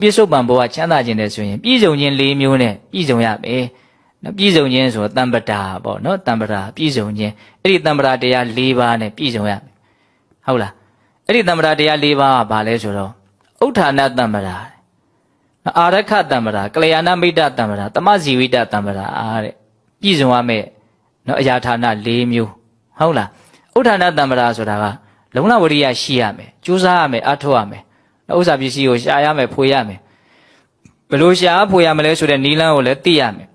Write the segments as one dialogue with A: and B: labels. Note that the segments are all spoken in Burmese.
A: ပြစ္ဆုတ်ပံဘဝချမ်းသာခြင်းတဲ့ဆိုရင်ပြည့်စုံခြင်း၄မျိုးနဲ့ပြည့်စုံရမယ်နော်ပြည့်စုံခြင်းဆိုတမ္ပတာပေါ့နော်တမ္ပတာပြည့်စုံခြင်းအဲ့ဒီတမ္ပတာတရား၄ပါးနဲ့ပြည့်စုံရမယ်ဟုတ်လားအဲ့ဒီတမ္ပတာတရား၄ပါးကဘာလဲဆိုတော့ဥဋ္ဌာဏတမ္ပတာအာရခတမ္ပတာကလျာဏမိတ်တတမ္ပတာတမဇီဝိတတမ္ပတာတဲ့ပြည့်စုံရမယ်နော်အရာဌာန၄မျိုးဟုတ်လားဥဋ္ဌာဏတမ္ပတာဆိုတာကလုံလဝရိယရှိရမယ်ကြိုးစားရမယ်အထောက်ရမယ်ဥစ္စာပစ္စည်းကိုရှာရမယ်ဖွေရမယ်ဘယ်လိုရှာဖွေရမလဲဆိုတဲ့နီလန်းကိုလည်းသိရမယ်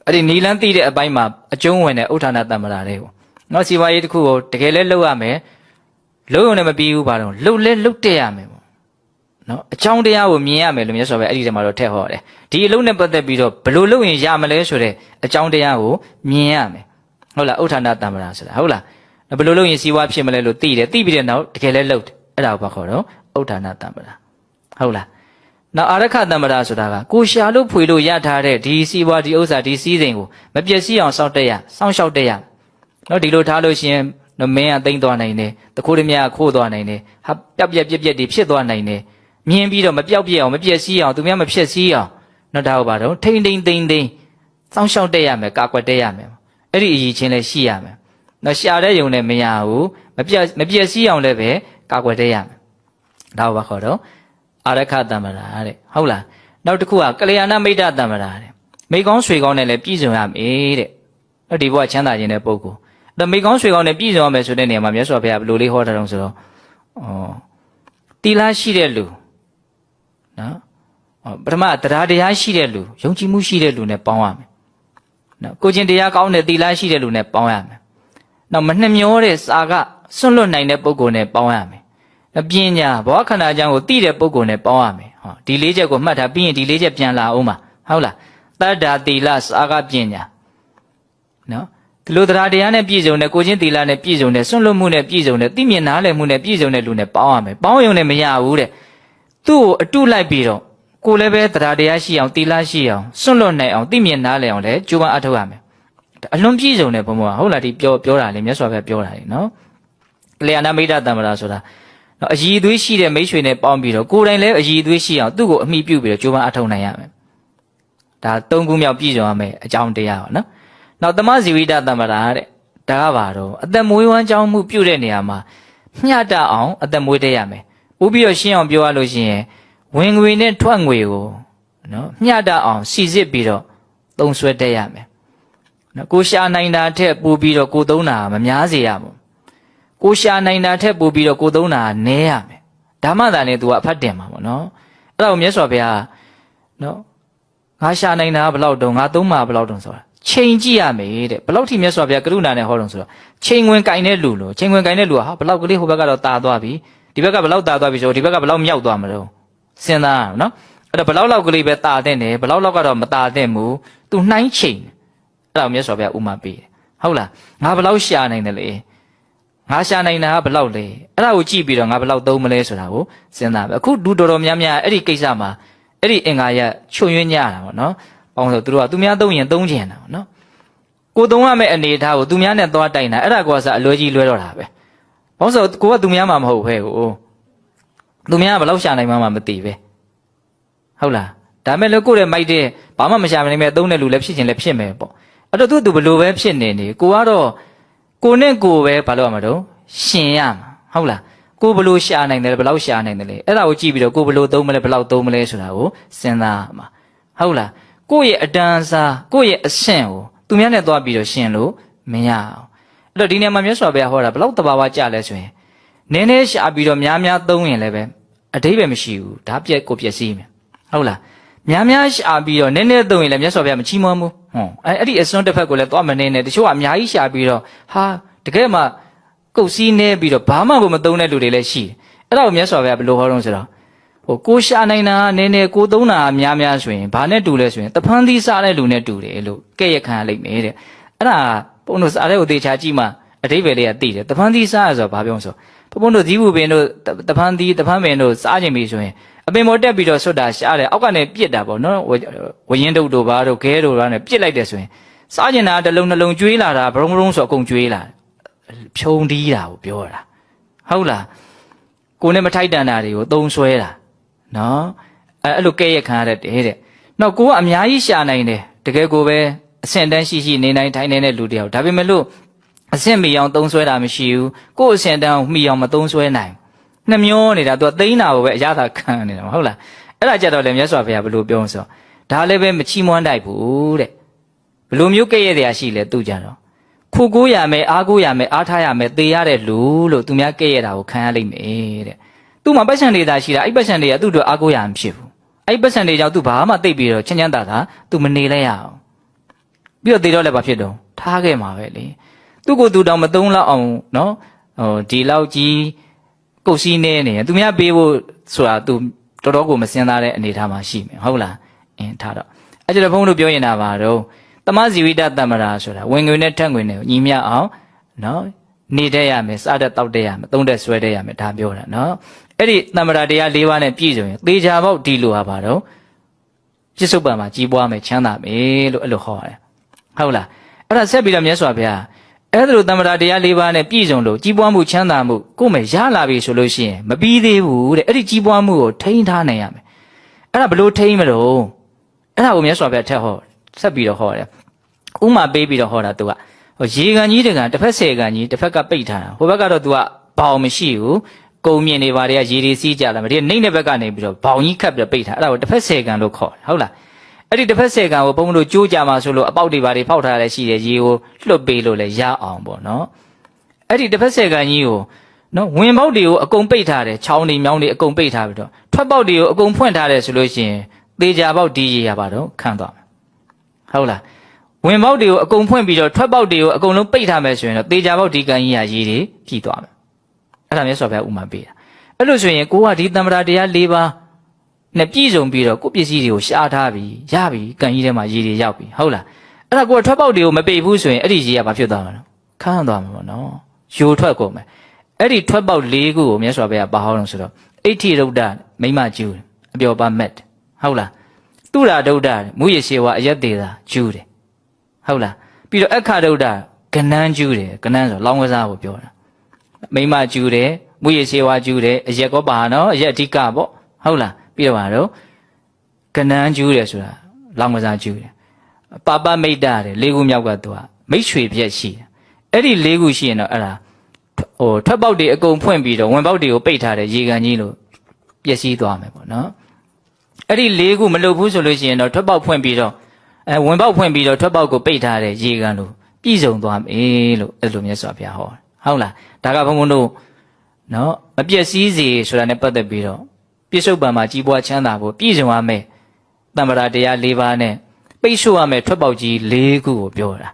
A: အဲ့ဒီနီလန်းသိတဲ့အပိုင်းမှာအကျုံးဝင်တဲ့ဥဋ္ဌာဏတမ္ပတာတွေကိုနော်စီဝါရေးတစ်ခုကိုတကယ်လဲလုပ်ရမယ်လုပ်ရုံနဲ့မပြီးဘူးပါတော့လုပ်လဲလုပ်တက်ရမယ်ပေါ့နော်အကြောင်းတရားကိုမြင်ရမယ်လို့မြတ်စွာဘုရားအဲ့ဒီထဲမှာတော့ထည့်ဟောတယ်ဒီအလုံးနဲ့ပတ်သက်ပြီးတော့ဘယ်လိုလုပ်ရင်ရမလဲဆိုတဲ့အကြောင်းတရားကိုမြင်ရမယ်ဟုတ်လားဥဋ္ဌာဏတမ္ပတာဆိုတာဟုတ်လားဘယ်လိုလုပ်ရင်စီဝါဖြစ်မလဲလို့သိတယ်သိပြီးတဲ့နောက်တကယ်လဲလုပ်တယ်အဲ့ဒါကိုဘာခေါ်တော့ဥဋ္ဌာဏတမ္ပတာဟုတ်လားနောက်အာရခတမ္ပတာဆိုတာကကိုရှာလို့ဖွေလို့ရထားတဲ့ဒီစီးပွားဒီဥစ္စာဒီစည်းစိမ်ကိုမပျက်စီးအောင်စောင့်တက်ရစောင့်ရှောက်တက်ရနော်ဒီလိုထားလို့ရှိရင်မင်းကသိမ့်သွားနိုင်တယ်တခိုးတမရခိုးသွားနိုင်တယ်ဟာပြက်ပြက်တွေဖြစ်သွားနိုင်တယ်မြင်ပြီးတော့မပြောက်ပြက်အောင်မပျက်စီးအောင်သူများမဖြစ်စီးအောင်နော်ဒါဟုတ်ပါတော့ထိမ့်သိမ့်စောင့်ရှောက်တက်ရမယ်ကာကွယ်တက်ရမယ်အဲ့ဒီအရေးချင်းလည်းရှိရမယ်နော်ရှာတဲ့ယုံနဲ့မရဘူးမပျက်စီးအောင်လည်းပဲကာကွယ်တက်ရမယ်ဒါဟုတ်ပါခေါ်တော့အာရခတမ္ပတာတဲ့ဟုတ်လားနောက်တစ်ခုကကလျာဏမိတ်တတမ္ပတာတဲ့မိကောင်းဆွေကောင်းနဲ့လည်းပြည့်စုံရမယ်တဲ့နော်ဒီဘဝချမ်းသာခြင်းတဲ့ပုဂ္ဂိုလ်အဲ့မိကောင်းဆွေကောင်းနဲ့ပြည့်စုံရမယ်ဆိုတဲ့နေရာမှာမြတ်စွာဘုရားဘယ်လိုလေးဟောတာတုံးဆိုတော့တီလာရှိတဲ့လူနော်ပထမတရားတရားရှိတဲ့လူယုံကြည်မှုရှိတဲ့လူနဲ့ပေါင်းရမယ်နော်ကိုချင်းတရားကောင်းတဲ့တီလာရှိတဲ့လူနဲ့ပေါင်းရမယ်နောက်မနှမျောတဲ့စာကစွန့်လွတ်နိုင်တဲ့ပုဂ္ဂိုလ်နဲ့ပေါင်းရမယ်ပညာဘောခန္ဓာအကြောင်းကိုသိတဲ့ပုဂ္ဂိုလ်နဲ့ပေါင်းရမယ်ဟောဒီ၄ချက်ကိုမှတ်ထားပြီးရင်ဒီ၄ချက်ပြန်လာအောင်ပါဟုတ်လားတတ္တာတိလစာကပညာနော်ဒီလိုတရားတရားနဲ့ပြည့်စုံတဲ့ကိုချင်းတိလနဲ့ပြည့်စုံတဲ့စွန့်လွတ်မှုနဲ့ပြည့်စုံတဲ့သိမြင်နားလည်မှုနဲ့ပြည့်စုံတဲ့လူနဲ့ပေါင်းရမယ်ပေါင်းရုံနဲ့မရဘူးတဲ့သူ့ကိုအတုလိုက်ပြီးတော့ကိုလည်းပဲတရားတရားရှိအောင်တိလရှိအောင်စွန့်လွတ်နိုင်အောင်သိမြင်နားလည်အောင်လည်းကြိုးပမ်းအထောက်ရမယ်အလွန်ပြည့်စုံတဲ့ဘုံဘုံဟုတ်လားဒီပြောတာလေမြတ်စွာဘုရားပြောတာလေနော်လျာဏမိတ်တတမ္ပတာဆိုတာအည်သွေးရှိတဲ့မိတ်ဆွေနဲ့ပေါင်းပြီးတော့ကိုယ်တိုင်လည်းအည်သွေးရှိအောင်သူ့ကိုအမိပြုပြီးတော့ကြိုးပမ်းအထောက်နိုင်ရမယ်ဒါ၃ခုမြောက်ပြည့်စုံရမယ်အကြောင်းတရားပါနော်နောက်တမဇီဝိတတမ္ပတာတဲ့ဒါကပါတော့အသက်မွေးဝမ်းကြောင်းမှုပြုတဲ့နေရာမှာမျှတအောင်အသက်မွေးတတ်ရမယ်ပို့ပြီးတော့ရှင်းအောင်ပြောရလို့ရှိရင်ဝင်ငွေနဲ့ထွက်ငွေကိုနော်မျှတအောင်စီစစ်ပြီးတော့သုံးစွဲတတ်ရမယ်နော်ကိုရှာနိုင်တာထက်ပိုပြီးတော့ကိုသုံးတာမများစေရဘူးကိုရှာနိုင်တာထက်ပိုပြီးတော့ကိုသုံးတာနည်းရမယ်ဒါမှသာလေ तू ကအဖတ်တင်မှာပေါ့နော်အဲ့ဒါကိုမြတ်စွာဘုရားနော်ငါရှာနိုင်တာဘယ်လောက်တုံးငါသုံးမှာဘယ်လောက်တုံးဆိုတာချိန်ကြည့်ရမယ်တဲ့ဘယ်လောက်ထိမြတ်စွာဘုရားကရုဏာနဲ့ဟောတုံးဆိုတော့ချိန်ဝင်ကင်တဲ့လူလို့ချိန်ဝင်ကင်တဲ့လူကဟာဘယ်လောက်ကလေးဟိုဘက်ကတော့တာသွားပြီဒီဘက်ကဘယ်လောက်တာသွားပြီဆိုတော့ဒီဘက်ကဘယ်လောက်မြောက်သွားမလို့စဉ်းစားနော်အဲ့တော့ဘယ်လောက်လောက်ကလေးပဲတာတဲ့တယ်ဘယ်လောက်လောက်ကတော့မတာတဲ့ဘူး तू နှိုင်းချိန်အဲ့ဒါကိုမြတ်စွာဘုရားဥမာပေးတယ်ဟုတ်လားငါဘယ်လောက်ရှာနိုင်တယ်လေငါရှာနိုင်တာကဘယ်လောက်လဲအဲ့ဒါကိုကြည့်ပြီးတော့ငါဘယ်လောက်သုံးမလဲဆိုတာကိုစဉ်းစားပဲအခုလူတော်တော်များများအဲ့ဒီကိစ္စမှာအဲ့ဒီအင်္ဂါရချွတ်ယွင်းကြတာပေါ့နော်။ပေါင်းဆိုသူတို့ကသူများသုံးရင်သုံးချင်တာပေါ့နော်။ကိုသုံးရမယ့်အနေအထားကိုသူများနဲ့သွားတိုင်တာအဲ့ဒါကောစားအလွယ်ကြီးလွဲတော့တာပဲ။ပေါင်းဆိုကိုကသူများမှမဟုတ်ပဲကို။သူများကဘယ်လောက်ရှာနိုင်မှမသိပဲ။ဟုတ်လား။ဒါမဲ့လည်းကိုယ့်ရဲ့မိုက်တဲ့ဘာမှမရှာနိုင်မဲ့သုံးတဲ့လူလည်းဖြစ်ချင်လည်းဖြစ်မယ်ပေါ့။အဲ့တော့သူဘယ်လိုပဲဖြစ်နေနေကိုကတော့ကိုနဲ့ကိုပဲဘာလို့ရမှာတော့ရှင်ရမှာဟုတ်လားကိုဘလို့ရှာနိုင်တယ်ဘယ်လောက်ရှာနိုင်တယ်လဲအဲ့ဒါကိုကြည့်ပြီးတော့ကိုဘလို့သုံးမလဲဘယ်လောက်သုံးမလဲဆိုတာကိုစဉ်းစားမှာဟုတ်လားကိုယ့်ရဲ့အတန်းစားကိုယ့်ရဲ့အဆင့်ကိုသူများနဲ့သွားပြီးတော့ရှင်လို့မရအောင်အဲ့တော့ဒီနေရာမှာမြတ်စွာဘုရားဟောတာဘယ်လောက်တဘာဝကြလဲဆိုရင်နည်းနည်းရှာပြီးတော့များများသုံးရင်လည်းပဲအဓိပ္ပာယ်မရှိဘူးဒါပြက်ကိုပြက်စီးမယ်ဟုတ်လားများများရှာပြီးတော့နည်းနည်းသုံးရင်လည်းမြတ်စွာဘုရားမချီးမွမ်းဘူးအဲ့ဒီအစွန်းတစ်ဖက်ကိုလည်းသွားမနေနဲ့တချို့ကအများကြီးရှာပြီးတော့ဟာတကယ်မှကုတ်စည်းနေပြီးတော့ဘာမှကိုမသုံးတဲ့လူတွေလည်းရှိတယ်အဲ့ဒါကိုမြတ်စွာဘုရားဘယ်လိုဟောတော့ဆိုတော့ကိုရှာနိုင်တာနည်းနည်းကိုသုံးတာများများဆိုရင်ဘာနဲ့တူလဲဆိုရင်တဖန်းသီးစားတဲ့လူနဲ့တူတယ်လို့ကဲ့ရဲ့ခံရလိမ့်မယ်တဲ့အဲ့ဒါဘုန်းတို့စားတဲ့ကိုသေချာကြည့်မှအဓိပ္ပာယ်လေးကသိတယ်တဖန်းသီးစားရဆိုတော့ဘာပြောဆိုဘုန်းတို့ဇီးဘူးပင်တို့တဖန်းသီးတဖန်းပင်တို့စားခြင်းပြီဆိုရင်အပင်ပေါ်တက်ပြီးတော့ဆွတ်တာရှားတယ်အောက်ကနေပြစ်တာပေါ့နော်ဝရင်တုတ်တို့ဘာတို့ခဲတို့ဘာနဲ့ပြစ်လိုက်တယ်ဆိုရင်စားကျင်တာတစ်လုံးနှလုံးကျွေးလာတာဘရုံဘရုံဆိုအကုန်ကျွေးလာဖြုံတီးတာကိုပြောတာဟုတ်လားကိုနဲ့မထိုက်တန်တာတွေကိုသုံးဆွဲတာနော် အဲ့လိုကဲ့ရဲ့ခံရတဲ့တဲ့နောက်ကိုကအများကြီးရှာနိုင်တယ်တကယ်ကိုပဲအဆင့်တန်းရှိနေနိုင်ထိုင်နေတဲ့လူတယောက်ဒါပေမဲ့လို့အဆင့်မီအောင်သုံးဆွဲတာမရှိဘူးကိုယ့်အဆင့်တန်းမီအောင်မသုံးဆွဲနိုင်နှမျောနေတာသူကသိန်းတာကိုပဲအရသာခံနေတာဟုတ်လားအဲ့ဒါကြတော့လေမြတ်စွာဘုရားဘယ်လိုပြောဆိုဒါလည်းပဲမချီးမွမ်းတိုက်ဘူးတဲ့ဘယ်လိုမျိုးကဲ့ရဲ့တရားရှိလဲသူကြတော့ခုကိုရမယ်အားကိုရမယ်အားထားရမယ်သေရတဲ့လူလို့သူများကဲ့ရဲ့တာကိုခံရလိမ့်မယ်တဲ့သူ့မှာပတ်စံတွေသာရှိတာအဲ့ပတ်စံတွေကသူ့အတွက်အားကိုရမှာဖြစ်ဘူးအဲ့ပတ်စံတွေကြောင့်သူဘာမှသိပ်ပြီးတော့ချမ်းချမ်းသာသာသူမနေလဲရအောင်ပြီးတော့သေတော့လည်းဘာဖြစ်တော့ထားခဲ့မှာပဲလေသူ့ကိုယ်သူတောင်မသုံးလောက်အောင်နော်ဒီလောက်ကြီးကုတ်စည်းနေနေသူများပေးဖို့ဆိုတာသူတော်တော်ကိုမစင်သားတဲ့အနေထားမှာရှိမယ်ဟုတ်လားထားတော့အဲ့ဒါဘုန်းတို့ပြောရင်တာပါတော့တမဇီဝိတတမ္မရာဆိုတာဝင်ငွေနဲ့ထက်ငွေနဲ့ညီမျှအောင်နော်နေတတ်ရမယ်စားတတ်တောက်တတ်ရမယ်သုံးတတ်ဆွဲတတ်ရမယ်ဒါပြောတာနော်အဲ့ဒီတမ္မရာတရား၄ပါးနဲ့ပြည့်စုံရင်သေချာပေါက်ဒီလိုဟာပါတော့ပြစ္ဆုတ်ပံမှာကြီးပွားမယ်ချမ်းသာမယ်လို့အဲ့လိုဟောတယ်ဟုတ်လားအဲ့ဒါဆက်ပြီးတော့မြတ်စွာဘုရားအဲ့ဒါလိုတမ္မရာတရား၄ပါးနဲ့ပြည့်စုံလို့ကြီးပွားမှုချမ်းသာမှုကိုယ်မဲ့ရလာပြီဆိုလို့ရှိရင်မပြီးသေးဘူးတဲ့အဲ့ဒီကြီးပွားမှုကိုထိန်းထားနိုင်ရမယ်အဲ့ဒါဘလို့ထိန်းမလို့အဲ့ဒါကိုမြတ်စွာဘုရားထက်ဟောဆက်ပြီးတော့ဟောတယ်ဥမာပေးပြီးတော့ဟောတာသူကရေကန်ကြီးတကန်တစ်ဖက်10ကန်ကြီးတစ်ဖက်ကပိတ်ထားတာဟိုဘက်ကတော့သူကဘောင်မရှိဘူးကုံမြင့်နေပါတွေကရေတွေစီးကြလာမဒီနှိမ့်တဲ့ဘက်ကနေပြီးတော့ဘောင်ကြီးခတ်ပြီးပိတ်ထားအဲ့ဒါကိုတစ်ဖက်10ကန်လို့ခေါ်တယ်ဟုတ်လားအဲ့ဒီတစ်ဖက်10ကန်ကိုဘုံတို့ကြိုးကြမှာဆိုလို့အပေါက်တွေပါတွေဖောက်ထားရရှိတယ်ရေကိုလွတ်ပေးလို့လည်းရအောင်ပေါ့နော်အဲ့ဒီတစ်ဖက်10ကန်ကြီးကိုနော်ဝင်ပေါက်တွေကိုအကုန်ပိတ်ထားတယ်ချောင်းတွေမြောင်းတွေအကုန်ပိတ်ထားပြီးတော့ထွက်ပေါက်တွေကိုအကုန်ဖွင့်ထားတယ်ဆိုလို့ရှိရင်သေချာပေါက်ဒီရေရပါတော့ခန့်သွားမယ်ဟုတ်လားဝင်ပေါက်တွေကိုအကုန်ဖွင့်ပြီးတော့ထွက်ပေါက်တွေကိုအကုန်လုံးပိတ်ထားမယ်ဆိုရင်တော့သေချာပေါက်ဒီကန်ကြီးရာရေတွေဖြည့်သွားမယ်အဲ့ဒါမျိုးဆိုပဲဥမာပေးတာအဲ့လိုဆိုရင်ကိုကဒီတမ္ပရာတရား၄ပါးနဲ့ပြည့်စုံပြီးတော့ကိုပစ္စည်းတွေကိုရှားထားပြီးရပြီကန်ကြီးထဲမှာရေတွေရောက်ပြီဟုတ်လားအဲ့ဒါကိုထွက်ပေါက်တွေကိုမပိတ်ဘူးဆိုရင်အဲ့ဒီရေကဘာဖြစ်သွားမှာလဲခန်းသွားမှာပေါ့နော်ယိုထွက်ကုန်မယ်အဲ့ဒီထွက်ပေါက်၄ခုကိုမြတ်စွာဘုရားပါဟောလို့ဆိုတော့အဋ္ဌိရုဒ္ဒမိမကျူးအပျော်ပါမက်ဟုတ်လားတုရာဒုဒ္ဒမူရရှိဝအယက်သေးတာကျူးတယ်ဟုတ်လားပြီးတော့အခါဒုဒ္ဒကနန်းကျူးတယ်ကနန်းဆိုလောင်းကစားကိုပြောတာမိမကျူးတယ်မူရရှိဝကျူးတယ်အရက်ကောပါနော်အရက်အဓိကပေါ့ဟုတ်လားပြီးတော့ကတော့ကနန်းကျူးတယ်ဆိုတာလောင်းကစားကျူးတယ်ပါပမိတ်တာတယ်၄ခုမြောက်ကသူကမိတ်ရွှေပြက်ရှိတယ်အဲ့ဒီ၄ခုရှိရင်တော့အဲ့ဒါထွက်ပေါက်တွေအကုန်ဖွင့်ပြီးတော့ဝင်ပေါက်တွေကိုပိတ်ထားတယ်ရေကန်ကြီးလို့ပျက်စီးသွားမယ်ပေါ့နော်အဲ့ဒီ၄ခုမလုပ်ဘူးဆိုလို့ရှိရင်တော့ထွက်ပေါက်ဖွင့်ပြီးတော့ဝင်ပေါက်ဖွင့်ပြီးတော့ထွက်ပေါက်ကိုပိတ်ထားတဲ့ရေကန်လို့ပြည်စုံသွားမယ်လို့အဲ့လိုမြတ်စွာဘုရားဟောဟုတ်လားဒါကဘုန်းဘုန်းတို့နော်မပျက်စီးစေဆိုတာနဲ့ပတ်သက်ပြီးတော့ပြစ္ဆုတ်ပံမှာကြီးပွားချမ်းသာဖို့ပြည်စုံရမယ်တမ္ပရာတရား၄ပါးနဲ့ပိတ်ဆို့ရမယ်ထွက်ပေါက်ကြီး၄ခုကိုပြောတာ